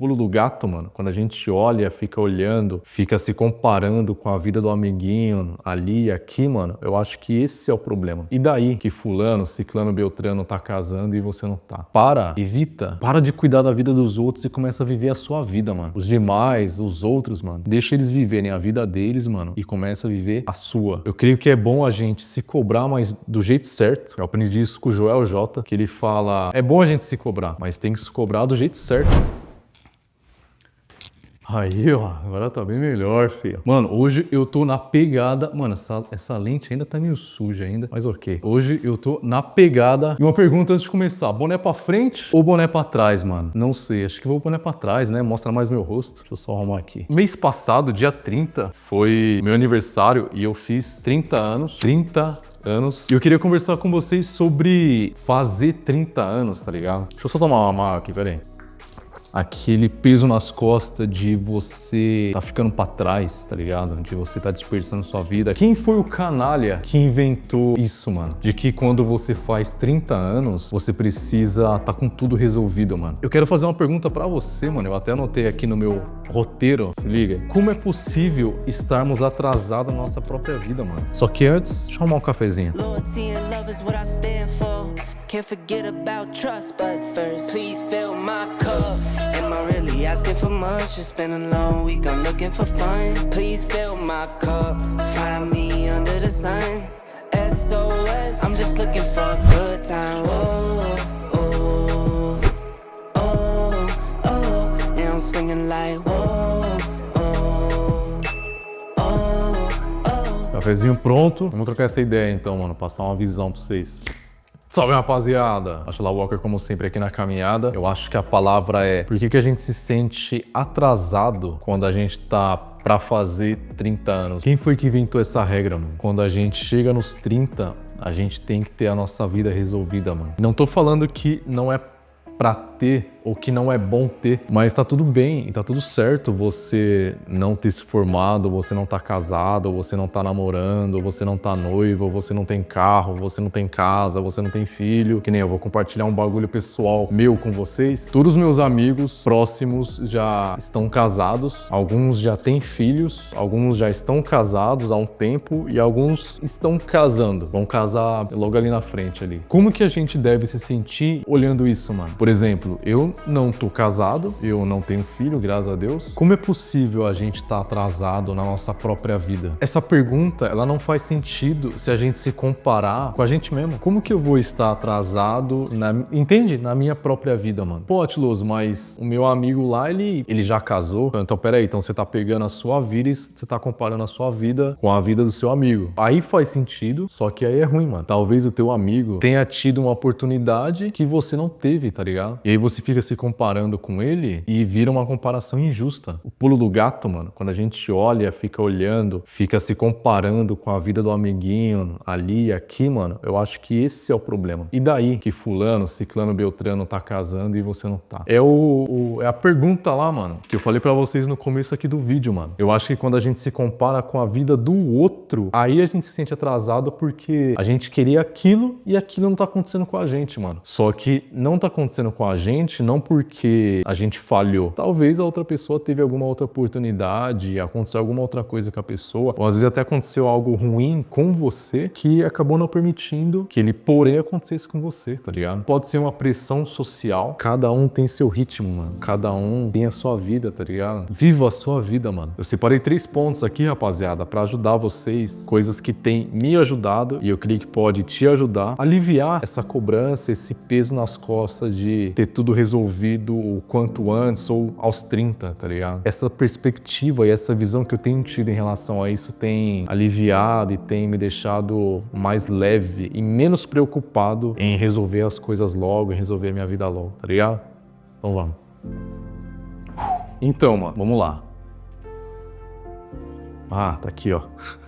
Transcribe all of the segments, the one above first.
pulo do gato, mano, quando a gente olha, fica olhando, fica se comparando com a vida do amiguinho ali e aqui, mano, eu acho que esse é o problema. E daí que fulano, ciclano, beltrano tá casando e você não tá? Evita, para de cuidar da vida dos outros e começa a viver a sua vida, mano. Os demais, os outros, mano, deixa eles viverem a vida deles, mano, e começa a viver a sua. Eu creio que é bom a gente se cobrar, mas do jeito certo. Eu aprendi isso com o Joel J, que ele fala, é bom a gente se cobrar, mas tem que se cobrar do jeito certo. Aí, ó, agora tá bem melhor, filho. Mano, hoje eu tô na pegada... Mano, essa lente ainda tá meio suja ainda, mas ok. Hoje eu tô na pegada... E uma pergunta antes de começar, boné pra frente ou boné pra trás, mano? Não sei, acho que vou boné pra trás, né? Mostra mais meu rosto. Deixa eu só arrumar aqui. Mês passado, dia 30, foi meu aniversário e eu fiz 30 anos. 30 anos. E eu queria conversar com vocês sobre fazer 30 anos, tá ligado? Deixa eu só tomar uma água aqui, peraí. Aquele peso nas costas de você tá ficando pra trás, tá ligado? De você tá desperdiçando sua vida. Quem foi o canalha que inventou isso, mano? De que quando você faz 30 anos, você precisa tá com tudo resolvido, mano. Eu quero fazer uma pergunta pra você, mano. Eu até anotei aqui no meu roteiro, se liga. Como é possível estarmos atrasados na nossa própria vida, mano? Só que antes, deixa eu arrumar um cafezinho. Can't forget about trust, but first, please fill my cup. Am I really asking for much? Just been a long week, I'm looking for fun. Please fill my cup, find me under the sun. SOS, I'm just looking for a good time. Oh, oh, oh, oh, and I'm singing like oh, oh, oh, oh. Cafezinho pronto. Vamos trocar essa ideia então, mano. Passar uma visão pra vocês. Salve, rapaziada! Ashla Walker, como sempre, aqui na caminhada. Eu acho que a palavra é por que a gente se sente atrasado quando a gente tá pra fazer 30 anos? Quem foi que inventou essa regra, mano? Quando a gente chega nos 30, a gente tem que ter a nossa vida resolvida, mano. Não tô falando que não é pra ter ou que não é bom ter, mas tá tudo bem e tá tudo certo você não ter se formado, você não tá casado, você não tá namorando, você não tá noivo, você não tem carro, você não tem casa, você não tem filho. Que nem eu vou compartilhar um bagulho pessoal meu com vocês. Todos os meus amigos próximos já estão casados, alguns já têm filhos, alguns já estão casados há um tempo e alguns estão casando. Vão casar logo ali na frente ali. Como que a gente deve se sentir olhando isso, mano? Por exemplo, eu não tô casado, eu não tenho filho, graças a Deus. Como é possível a gente estar atrasado na nossa própria vida? Essa pergunta, ela não faz sentido se a gente se comparar com a gente mesmo. Como que eu vou estar atrasado, entende? Na minha própria vida, mano. Pô, Atiloso, mas o meu amigo lá, ele já casou. Então, peraí, então você tá pegando a sua vida e você tá comparando a sua vida com a vida do seu amigo. Aí faz sentido, só que aí é ruim, mano. Talvez o teu amigo tenha tido uma oportunidade que você não teve, tá ligado? E aí você fica se comparando com ele e vira uma comparação injusta. O pulo do gato, mano, quando a gente olha, fica olhando, fica se comparando com a vida do amiguinho ali e aqui, mano, eu acho que esse é o problema. E daí que fulano, ciclano, beltrano tá casando e você não tá? É a pergunta lá, mano, que eu falei pra vocês no começo aqui do vídeo, mano. Eu acho que quando a gente se compara com a vida do outro, aí a gente se sente atrasado porque a gente queria aquilo e aquilo não tá acontecendo com a gente, mano. Só que não tá acontecendo com a gente não porque a gente falhou. Talvez a outra pessoa teve alguma outra oportunidade, aconteceu alguma outra coisa com a pessoa, ou às vezes até aconteceu algo ruim com você que acabou não permitindo que ele, porém, acontecesse com você, tá ligado? Pode ser uma pressão social, cada um tem seu ritmo, mano. Cada um tem a sua vida, tá ligado? Viva a sua vida, mano. Eu separei 3 pontos aqui, rapaziada, pra ajudar vocês, coisas que têm me ajudado e eu creio que pode te ajudar a aliviar essa cobrança, esse peso nas costas de ter tudo resolvido o quanto antes ou aos 30, tá ligado? Essa perspectiva e essa visão que eu tenho tido em relação a isso tem aliviado e tem me deixado mais leve e menos preocupado em resolver as coisas logo, em resolver a minha vida logo, tá ligado? Então vamos. Então, mano, vamos lá. Ah, tá aqui, ó.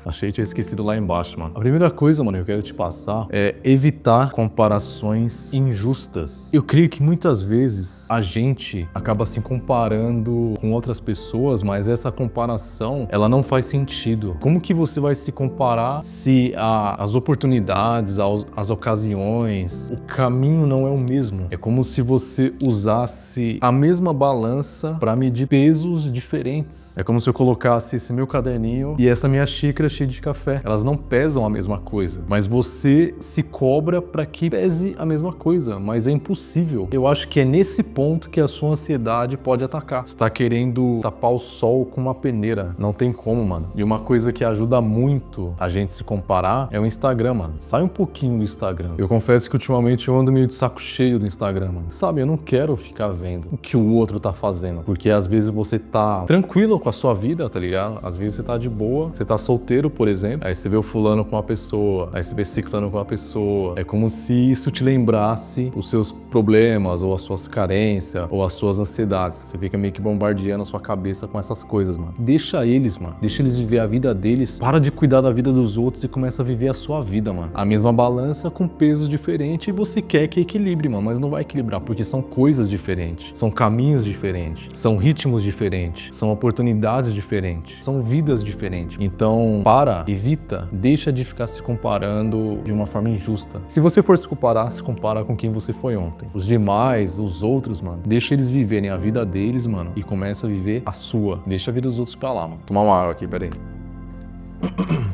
Achei que tinha esquecido lá embaixo, mano. A primeira coisa, mano, que eu quero te passar é evitar comparações injustas. Eu creio que muitas vezes a gente acaba se comparando com outras pessoas, mas essa comparação, ela não faz sentido. Como que você vai se comparar se as oportunidades, as ocasiões, o caminho não é o mesmo? É como se você usasse a mesma balança para medir pesos diferentes. É como se eu colocasse esse meu caderninho e essa minha xícara cheia de café. Elas não pesam a mesma coisa, mas você se cobra para que pese a mesma coisa, mas é impossível. Eu acho que é nesse ponto que a sua ansiedade pode atacar. Você tá querendo tapar o sol com uma peneira. Não tem como, mano. E uma coisa que ajuda muito a gente se comparar é o Instagram, mano. Sai um pouquinho do Instagram. Eu confesso que ultimamente eu ando meio de saco cheio do Instagram, mano. Sabe, eu não quero ficar vendo o que o outro tá fazendo, porque às vezes você tá tranquilo com a sua vida, tá ligado? Às vezes você tá de boa, você tá solteiro, por exemplo, aí você vê o fulano com uma pessoa, aí você vê ciclano com uma pessoa. É como se isso te lembrasse os seus problemas, ou as suas carências, ou as suas ansiedades. Você fica meio que bombardeando a sua cabeça com essas coisas, mano. Deixa eles, mano. Deixa eles viver a vida deles. Para de cuidar da vida dos outros e começa a viver a sua vida, mano. A mesma balança com pesos diferentes e você quer que equilibre, mano, mas não vai equilibrar, porque são coisas diferentes, são caminhos diferentes, são ritmos diferentes, são oportunidades diferentes, são vidas diferentes. Então, evita, deixa de ficar se comparando de uma forma injusta. Se você for se compara com quem você foi ontem. Os demais, os outros, mano, deixa eles viverem a vida deles, mano, e começa a viver a sua. Deixa a vida dos outros pra lá, mano. Tomar uma água aqui, peraí.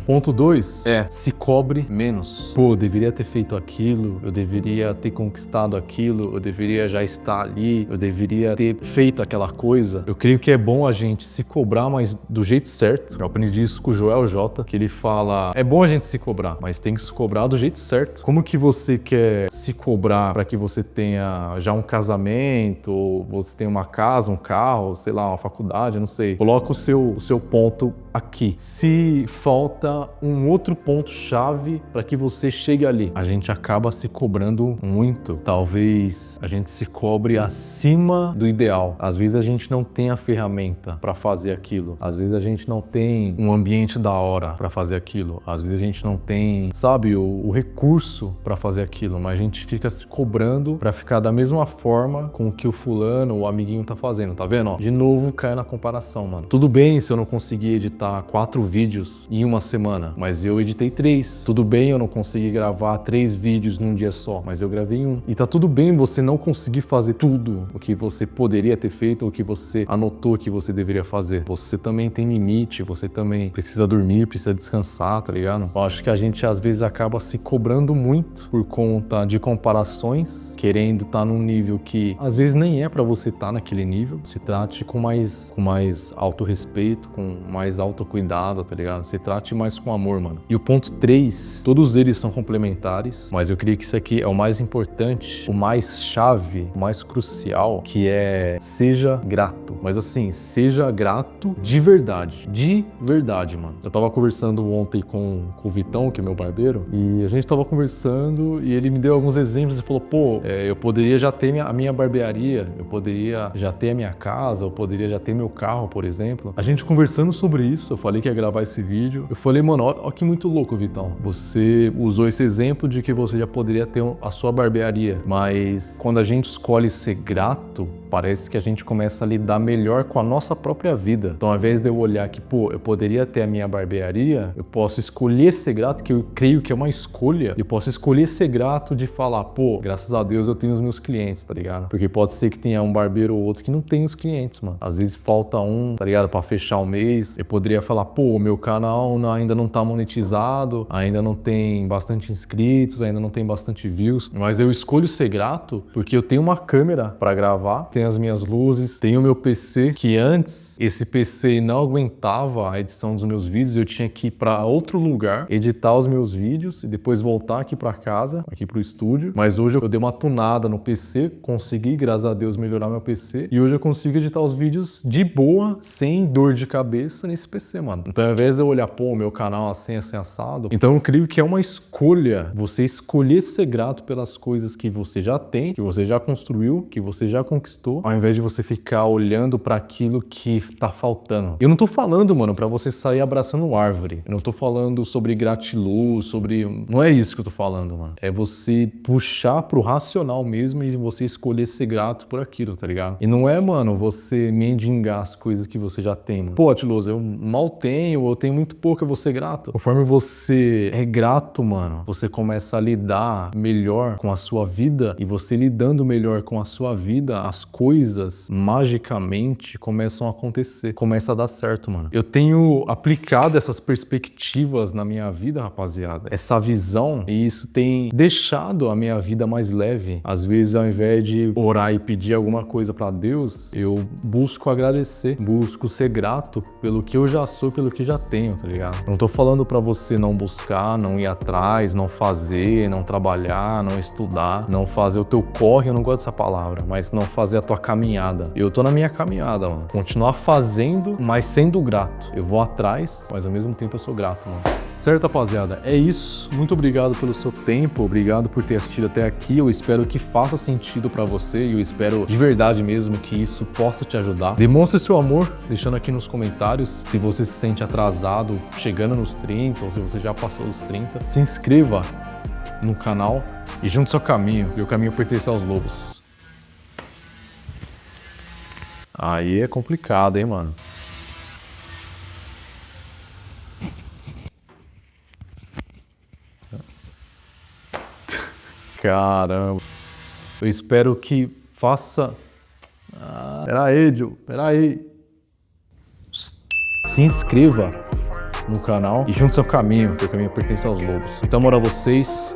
Ponto 2 é se cobre menos. Pô, eu deveria ter feito aquilo, eu deveria ter conquistado aquilo, eu deveria já estar ali, eu deveria ter feito aquela coisa. Eu creio que é bom a gente se cobrar, mas do jeito certo. Eu aprendi isso com o Joel J, que ele fala, é bom a gente se cobrar, mas tem que se cobrar do jeito certo. Como que você quer se cobrar para que você tenha já um casamento, ou você tenha uma casa, um carro, sei lá, uma faculdade, não sei. Coloca o seu ponto aqui. Se falta um outro ponto-chave para que você chegue ali, a gente acaba se cobrando muito. Talvez a gente se cobre acima do ideal. Às vezes a gente não tem a ferramenta para fazer aquilo. Às vezes a gente não tem um ambiente da hora para fazer aquilo. Às vezes a gente não tem, sabe, o recurso para fazer aquilo, mas a gente fica se cobrando para ficar da mesma forma com o que o fulano ou o amiguinho tá fazendo, tá vendo? Ó, de novo cai na comparação, mano. Tudo bem se eu não conseguir editar 4 vídeos em uma semana, mas eu editei 3. Tudo bem eu não consegui gravar 3 vídeos num dia só, mas eu gravei 1. E tá tudo bem você não conseguir fazer tudo o que você poderia ter feito ou o que você anotou que você deveria fazer. Você também tem limite, você também precisa dormir, precisa descansar, tá ligado? Eu acho que a gente às vezes acaba se cobrando muito por conta de comparações, querendo estar num nível que às vezes nem é pra você estar naquele nível. Se trate com mais autorrespeito, com mais autocuidado, tá ligado? Se trate mais com amor, mano. E o ponto 3, todos eles são complementares, mas eu creio que isso aqui é o mais importante, o mais chave, o mais crucial, que é seja grato. Mas assim, seja grato de verdade, mano. Eu tava conversando ontem com o Vitão, que é meu barbeiro, e a gente tava conversando e ele me deu alguns exemplos e falou, pô, eu poderia já ter a minha barbearia, eu poderia já ter a minha casa, eu poderia já ter meu carro, por exemplo. A gente conversando sobre isso, eu falei que ia gravar esse vídeo, eu falei, mano, ó que muito louco, Vitão. Você usou esse exemplo de que você já poderia ter a sua barbearia, mas quando a gente escolhe ser grato, parece que a gente começa a lidar melhor com a nossa própria vida. Então, ao invés de eu olhar que, pô, eu poderia ter a minha barbearia, eu posso escolher ser grato, que eu creio que é uma escolha. Eu posso escolher ser grato de falar, pô, graças a Deus eu tenho os meus clientes, tá ligado? Porque pode ser que tenha um barbeiro ou outro que não tem os clientes, mano. Às vezes falta um, tá ligado? Pra fechar o mês. Eu poderia falar, pô, o meu canal ainda não tá monetizado, ainda não tem bastante inscritos, ainda não tem bastante views, mas eu escolho ser grato porque eu tenho uma câmera pra gravar, tenho as minhas luzes, tenho o meu PC, que antes esse PC não aguentava a edição dos meus vídeos, eu tinha que ir pra outro lugar, editar os meus vídeos e depois voltar aqui pra casa, aqui pro estúdio. Mas hoje eu dei uma tunada no PC, consegui, graças a Deus, melhorar meu PC e hoje eu consigo editar os vídeos de boa, sem dor de cabeça nesse PC, mano. Então, ao invés de eu olhar, pô, meu canal assim assado, então eu creio que é uma escolha, você escolher ser grato pelas coisas que você já tem, que você já construiu, que você já conquistou, tô, ao invés de você ficar olhando pra aquilo que tá faltando. Eu não tô falando, mano, pra você sair abraçando árvore. Eu não tô falando sobre gratiluz, sobre... Não é isso que eu tô falando, mano. É você puxar pro racional mesmo e você escolher ser grato por aquilo, tá ligado? E não é, mano, você mendigar as coisas que você já tem, mano. Pô, Atiloso, eu mal tenho, eu tenho muito pouco, eu vou ser grato. Conforme você é grato, mano, você começa a lidar melhor com a sua vida, e você lidando melhor com a sua vida, as coisas magicamente começam a acontecer, começa a dar certo, mano. Eu tenho aplicado essas perspectivas na minha vida, rapaziada, essa visão, e isso tem deixado a minha vida mais leve. Às vezes, ao invés de orar e pedir alguma coisa pra Deus, eu busco agradecer, busco ser grato pelo que eu já sou, pelo que já tenho, tá ligado? Não tô falando pra você não buscar, não ir atrás, não fazer, não trabalhar, não estudar, não fazer o teu corre, eu não gosto dessa palavra, mas não fazer a tua caminhada. Eu tô na minha caminhada, mano. Continuar fazendo, mas sendo grato. Eu vou atrás, mas ao mesmo tempo eu sou grato, mano. Certo, rapaziada? É isso. Muito obrigado pelo seu tempo, obrigado por ter assistido até aqui. Eu espero que faça sentido pra você e eu espero de verdade mesmo que isso possa te ajudar. Demonstre seu amor, deixando aqui nos comentários se você se sente atrasado, chegando nos 30 ou se você já passou dos 30. Se inscreva no canal e junte seu caminho, e o caminho pertence aos lobos. Aí é complicado, hein, mano? Caramba. Eu espero que faça... Pera aí, Joe. Pera aí. Se inscreva no canal e junte seu caminho, porque o caminho pertence aos lobos. Então, amor a vocês,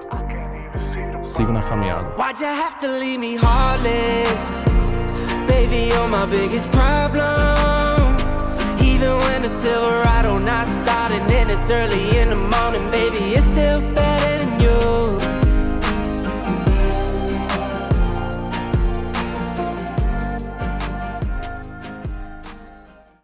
sigam na caminhada. Why'd you have to leave me heartless? Baby, you're my biggest problem. Even when the Silverado not starting and it's early in the morning, baby, it's still